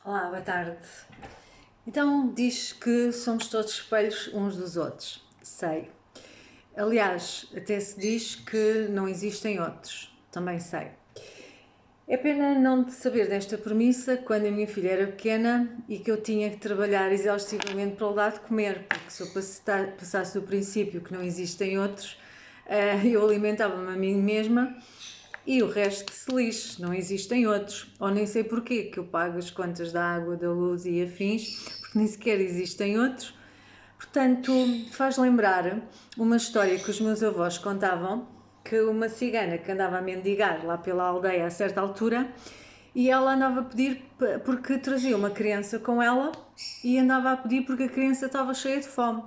Olá, boa tarde. Então, diz que somos todos espelhos uns dos outros. Sei. Aliás, até se diz que não existem outros. Também sei. É pena não saber desta premissa quando a minha filha era pequena e que eu tinha que trabalhar exaustivamente para lhe dar de comer, porque se eu passasse do princípio que não existem outros, eu alimentava-me a mim mesma e o resto que se lixe, não existem outros. Ou nem sei porquê que eu pago as contas da água, da luz e afins, porque nem sequer existem outros. Portanto, faz lembrar uma história que os meus avós contavam, que uma cigana que andava a mendigar lá pela aldeia a certa altura, e ela andava a pedir porque trazia uma criança com ela e andava a pedir porque a criança estava cheia de fome.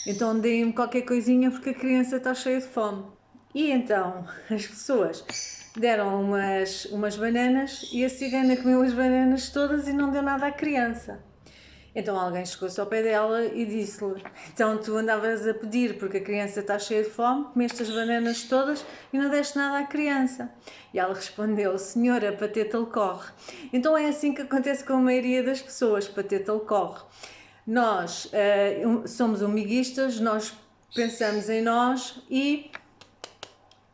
Então deem-me qualquer coisinha porque a criança está cheia de fome. E então as pessoas deram umas bananas e a cigana comeu as bananas todas e não deu nada à criança. Então alguém chegou-se ao pé dela e disse-lhe: então tu andavas a pedir porque a criança está cheia de fome, comeste as bananas todas e não deste nada à criança. E ela respondeu: senhora, pateta lhe corre. Então é assim que acontece com a maioria das pessoas, pateta lhe corre. Nós somos umiguistas, nós pensamos em nós e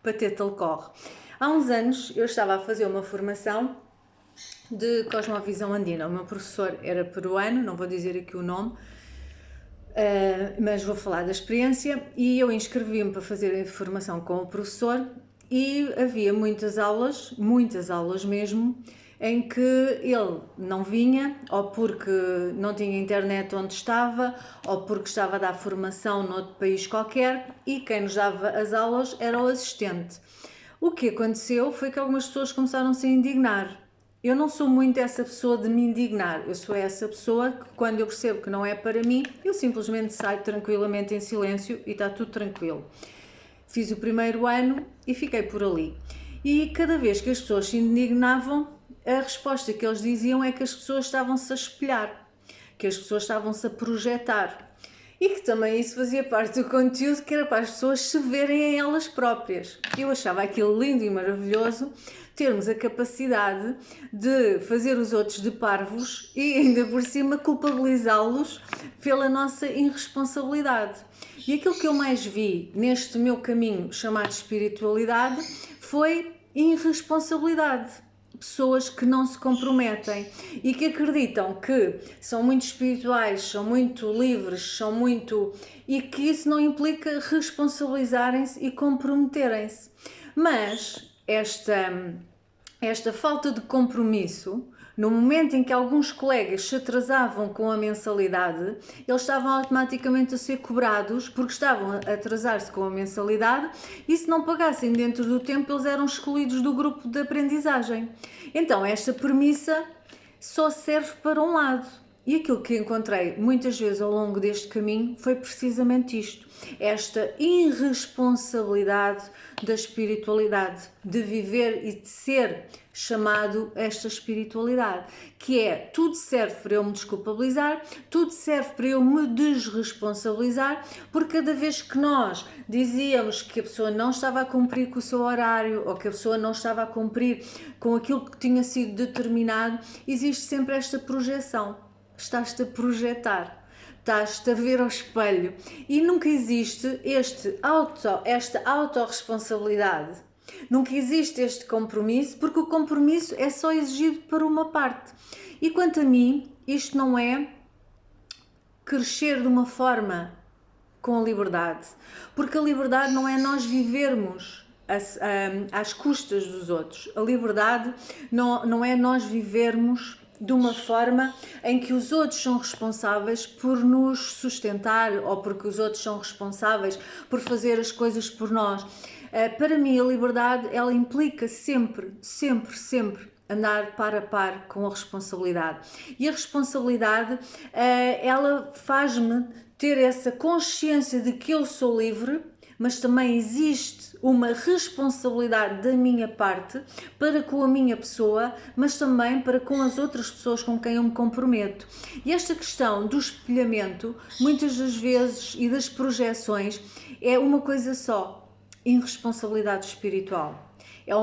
pateta lhe corre. Há uns anos eu estava a fazer uma formação de cosmovisão andina. O meu professor era peruano, não vou dizer aqui o nome, mas vou falar da experiência, e eu inscrevi-me para fazer a formação com o professor e havia muitas aulas mesmo, em que ele não vinha, ou porque não tinha internet onde estava, ou porque estava a dar formação noutro país qualquer, e quem nos dava as aulas era o assistente. O que aconteceu foi que algumas pessoas começaram a se indignar. Eu não sou muito essa pessoa de me indignar, eu sou essa pessoa que quando eu percebo que não é para mim, eu simplesmente saio tranquilamente em silêncio e está tudo tranquilo. Fiz o primeiro ano e fiquei por ali. E cada vez que as pessoas se indignavam, a resposta que eles diziam é que as pessoas estavam-se a espelhar, que as pessoas estavam-se a projetar. E que também isso fazia parte do conteúdo, que era para as pessoas se verem em elas próprias. Eu achava aquilo lindo e maravilhoso, termos a capacidade de fazer os outros de parvos e ainda por cima culpabilizá-los pela nossa irresponsabilidade. E aquilo que eu mais vi neste meu caminho chamado espiritualidade foi irresponsabilidade. Pessoas que não se comprometem e que acreditam que são muito espirituais, são muito livres, e que isso não implica responsabilizarem-se e comprometerem-se. Mas esta falta de compromisso, no momento em que alguns colegas se atrasavam com a mensalidade, eles estavam automaticamente a ser cobrados porque estavam a atrasar-se com a mensalidade, e se não pagassem dentro do tempo eles eram excluídos do grupo de aprendizagem. Então esta premissa só serve para um lado. E aquilo que encontrei muitas vezes ao longo deste caminho foi precisamente isto, esta irresponsabilidade da espiritualidade, de viver e de ser chamado esta espiritualidade, que é tudo serve para eu me desculpabilizar, tudo serve para eu me desresponsabilizar, porque cada vez que nós dizíamos que a pessoa não estava a cumprir com o seu horário ou que a pessoa não estava a cumprir com aquilo que tinha sido determinado, existe sempre esta projeção. Estás-te a projetar, estás-te a ver ao espelho e nunca existe esta autorresponsabilidade, nunca existe este compromisso, porque o compromisso é só exigido para uma parte. E quanto a mim, isto não é crescer de uma forma com a liberdade, porque a liberdade não é nós vivermos às custas dos outros, a liberdade não é nós vivermos de uma forma em que os outros são responsáveis por nos sustentar ou porque os outros são responsáveis por fazer as coisas por nós. Para mim a liberdade, ela implica sempre andar par a par com a responsabilidade. E a responsabilidade, ela faz-me ter essa consciência de que eu sou livre, mas também existe uma responsabilidade da minha parte para com a minha pessoa, mas também para com as outras pessoas com quem eu me comprometo. E esta questão do espelhamento, muitas das vezes, e das projeções, é uma coisa só: irresponsabilidade espiritual. é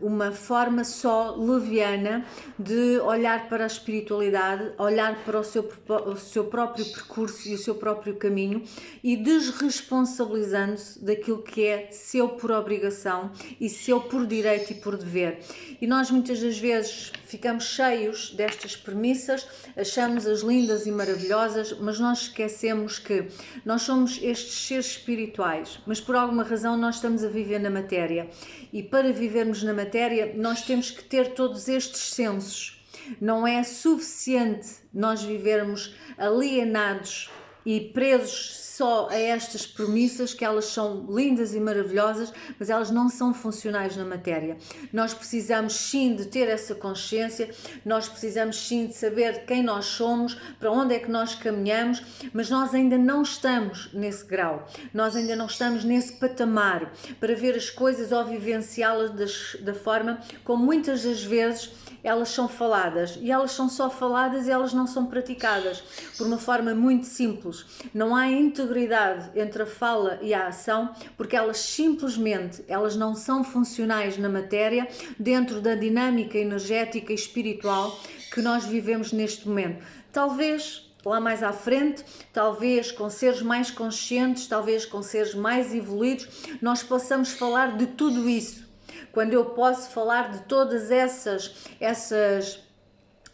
uma forma só leviana de olhar para a espiritualidade, olhar para o seu próprio percurso e o seu próprio caminho e desresponsabilizando-se daquilo que é seu por obrigação e seu por direito e por dever. E nós muitas das vezes ficamos cheios destas premissas, achamos-as lindas e maravilhosas, mas nós esquecemos que nós somos estes seres espirituais, mas por alguma razão nós estamos a viver na matéria. E para vivermos na matéria, nós temos que ter todos estes sensos. Não é suficiente nós vivermos alienados e presos só a estas premissas, que elas são lindas e maravilhosas, mas elas não são funcionais na matéria. Nós precisamos sim de ter essa consciência, nós precisamos sim de saber quem nós somos, para onde é que nós caminhamos, mas nós ainda não estamos nesse grau, nós ainda não estamos nesse patamar para ver as coisas ou vivenciá-las da forma como muitas das vezes elas são faladas, e elas são só faladas e elas não são praticadas, por uma forma muito simples. Não há integridade entre a fala e a ação, porque elas simplesmente, elas não são funcionais na matéria, dentro da dinâmica energética e espiritual que nós vivemos neste momento. Talvez lá mais à frente, talvez com seres mais conscientes, talvez com seres mais evoluídos, nós possamos falar de tudo isso. Quando eu posso falar de todas essas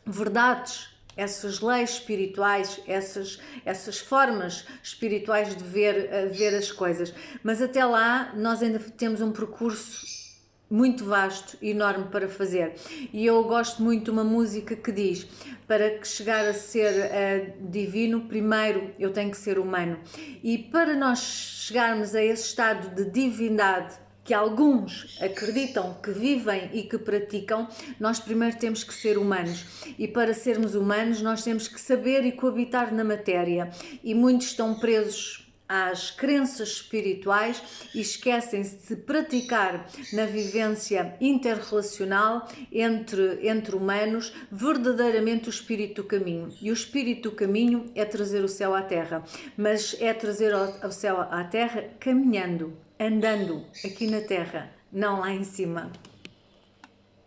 verdades, essas leis espirituais, essas formas espirituais de ver as coisas. Mas até lá nós ainda temos um percurso muito vasto e enorme para fazer. E eu gosto muito de uma música que diz: para chegar a ser divino, primeiro eu tenho que ser humano. E para nós chegarmos a esse estado de divindade que alguns acreditam que vivem e que praticam, nós primeiro temos que ser humanos. E para sermos humanos, nós temos que saber e coabitar na matéria. E muitos estão presos às crenças espirituais e esquecem-se de praticar na vivência interrelacional entre humanos verdadeiramente o espírito do caminho. E o espírito do caminho é trazer o céu à terra, mas é trazer o céu à terra caminhando, andando aqui na terra, não lá em cima.